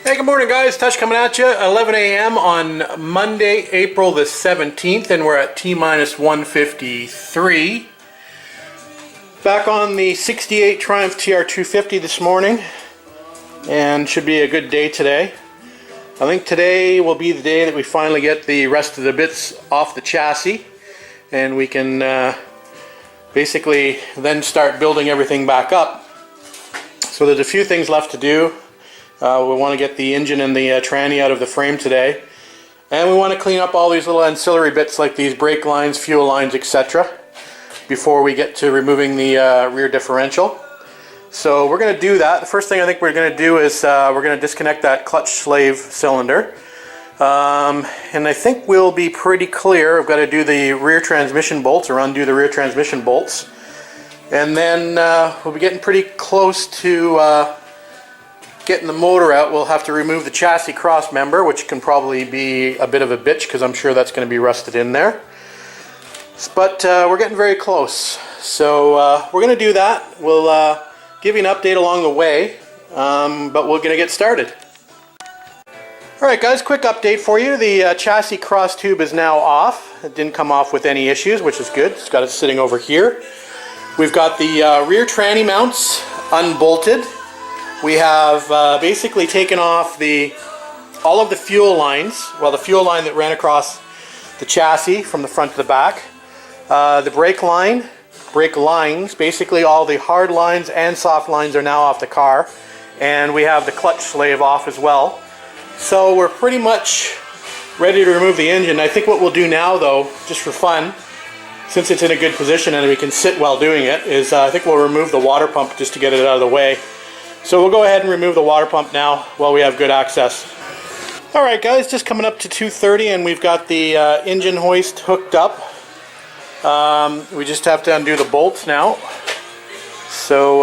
Hey, good morning guys. Touch coming at you, 11 a.m. on Monday, April the 17th, and we're at T-minus 153. Back on the 68 Triumph TR250 this morning, and should be a good day today. I think today will be the day that we finally get the rest of the bits off the chassis, and we can basically then start building everything back up. So there's a few things left to do. We want to get the engine and the tranny out of the frame today, and we want to clean up all these little ancillary bits like these brake lines, fuel lines, etc. before we get to removing the rear differential. So we're going to do that. The first thing I think we're going to do is we're going to disconnect that clutch slave cylinder, and I think we'll be pretty clear. I've got to do the rear transmission bolts, or undo the rear transmission bolts, and then we'll be getting pretty close to getting the motor out. We'll have to remove the chassis cross member, which can probably be a bit of a bitch because I'm sure that's going to be rusted in there. But we're getting very close. So we're going to do that. We'll give you an update along the way, but we're going to get started. Alright guys, quick update for you. The chassis cross tube is now off. It didn't come off with any issues, which is good. It's got it sitting over here. We've got the rear tranny mounts unbolted. We have basically taken off all of the fuel lines, well, the fuel line that ran across the chassis from the front to the back, the brake lines, basically all the hard lines and soft lines are now off the car, and we have the clutch slave off as well. So we're pretty much ready to remove the engine. I think what we'll do now though, just for fun, since it's in a good position and we can sit while doing it, is I think we'll remove the water pump just to get it out of the way. So we'll go ahead and remove the water pump now while we have good access. Alright guys, just coming up to 2:30 and we've got the engine hoist hooked up. We just have to undo the bolts now. So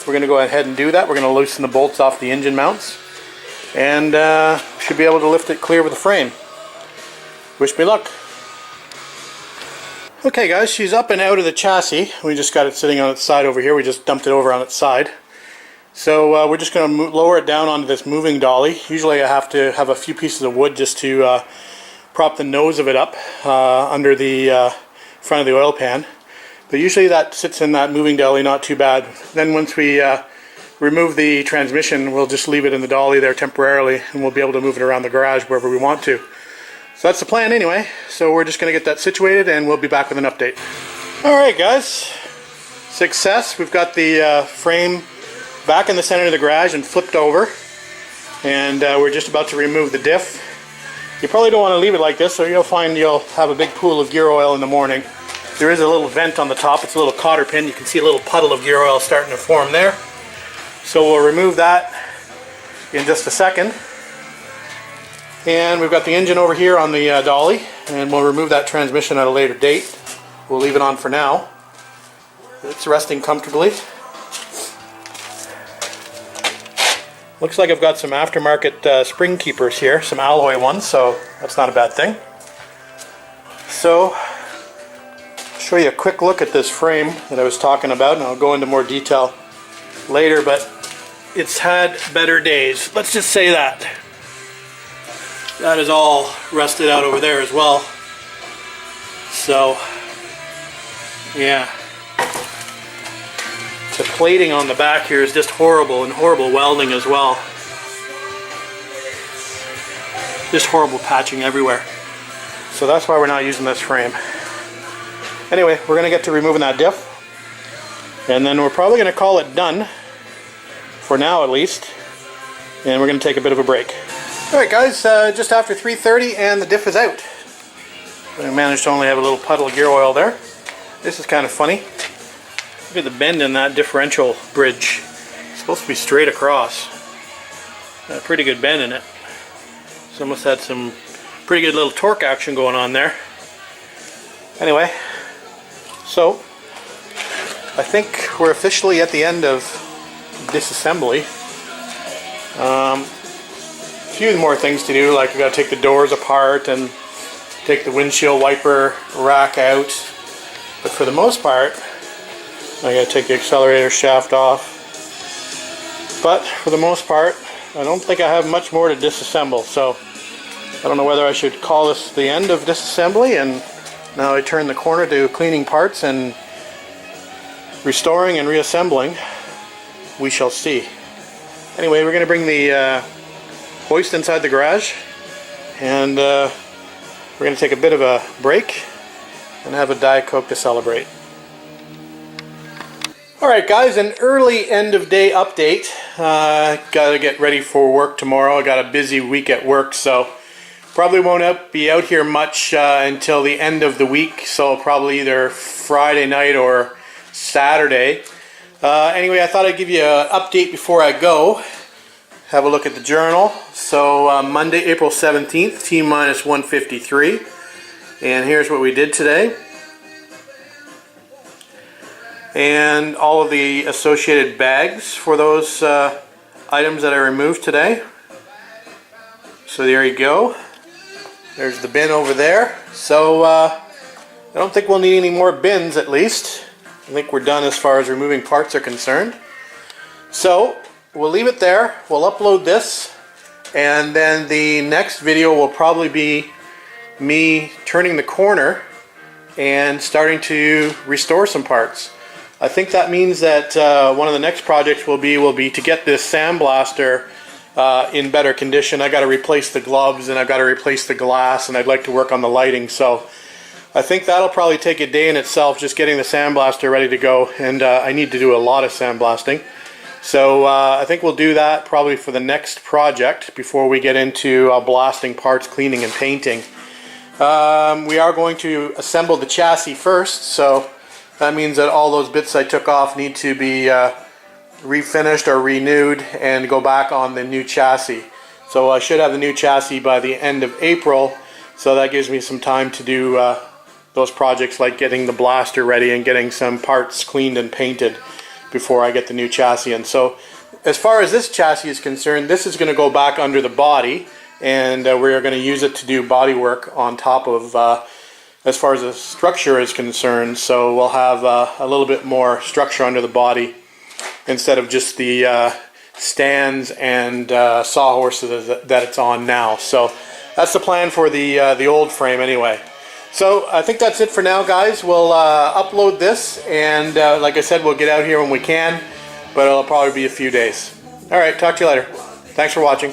we're going to go ahead and do that. We're going to loosen the bolts off the engine mounts, and should be able to lift it clear with the frame. Wish me luck. Okay guys, she's up and out of the chassis. We just got it sitting on its side over here. We just dumped it over on its side. So we're just going to lower it down onto this moving dolly. Usually I have to have a few pieces of wood just to prop the nose of it up under the front of the oil pan. But usually that sits in that moving dolly not too bad. Then once we remove the transmission, we'll just leave it in the dolly there temporarily, and we'll be able to move it around the garage wherever we want to. So that's the plan anyway. So we're just going to get that situated and we'll be back with an update. Alright guys, success. We've got the frame back in the center of the garage and flipped over, and we're just about to remove the diff. You probably don't want to leave it like this, or you'll find you'll have a big pool of gear oil in the morning. There is a little vent on the top. It's a little cotter pin. You can see a little puddle of gear oil starting to form there. So we'll remove that in just a second. And we've got the engine over here on the dolly, and we'll remove that transmission at a later date. We'll leave it on for now. It's resting comfortably. Looks like I've got some aftermarket spring keepers here, some alloy ones, so that's not a bad thing. So, I'll show you a quick look at this frame that I was talking about, and I'll go into more detail later, but it's had better days. Let's just say that. That is all rusted out over there as well. So, yeah. The plating on the back here is just horrible, and horrible welding as well. Just horrible patching everywhere. So that's why we're not using this frame. Anyway, we're going to get to removing that diff, and then we're probably going to call it done, for now at least, and we're going to take a bit of a break. Alright guys, just after 3:30 and the diff is out. I managed to only have a little puddle of gear oil there. This is kind of funny. Look at the bend in that differential bridge. It's supposed to be straight across. Got a pretty good bend in it. It's almost had some pretty good little torque action going on there. Anyway, so I think we're officially at the end of disassembly. A few more things to do, like we got to take the doors apart and take the windshield wiper rack out. But for the most part, I got to take the accelerator shaft off. But for the most part, I don't think I have much more to disassemble, so I don't know whether I should call this the end of disassembly, and now I turn the corner to cleaning parts and restoring and reassembling. We shall see. Anyway, we're going to bring the hoist inside the garage, and we're going to take a bit of a break and have a Diet Coke to celebrate. Alright guys, an early end of day update. Gotta get ready for work tomorrow. I got a busy week at work, so probably won't be out here much until the end of the week, so probably either Friday night or Saturday. Anyway, I thought I'd give you an update before I go. Have a look at the journal. So Monday, April 17th, T-minus 153. And here's what we did today. And all of the associated bags for those items that I removed today. So there you go. There's the bin over there. So I don't think we'll need any more bins, at least. I think we're done as far as removing parts are concerned. So we'll leave it there. We'll upload this, and then the next video will probably be me turning the corner and starting to restore some parts. I think that means that one of the next projects will be to get this sandblaster in better condition. I got to replace the gloves, and I've got to replace the glass, and I'd like to work on the lighting. So I think that'll probably take a day in itself, just getting the sandblaster ready to go, and I need to do a lot of sandblasting. So I think we'll do that probably for the next project before we get into blasting parts, cleaning and painting. We are going to assemble the chassis first, so that means that all those bits I took off need to be refinished or renewed and go back on the new chassis. So I should have the new chassis by the end of April, so that gives me some time to do those projects like getting the blaster ready and getting some parts cleaned and painted before I get the new chassis in. So as far as this chassis is concerned, this is going to go back under the body, and we're going to use it to do body work on top of as far as the structure is concerned. So we'll have a little bit more structure under the body instead of just the stands and sawhorses that it's on now. So that's the plan for the old frame anyway. So I think that's it for now, guys. We'll upload this, and like I said, we'll get out here when we can, but it'll probably be a few days. Alright, talk to you later. Thanks for watching.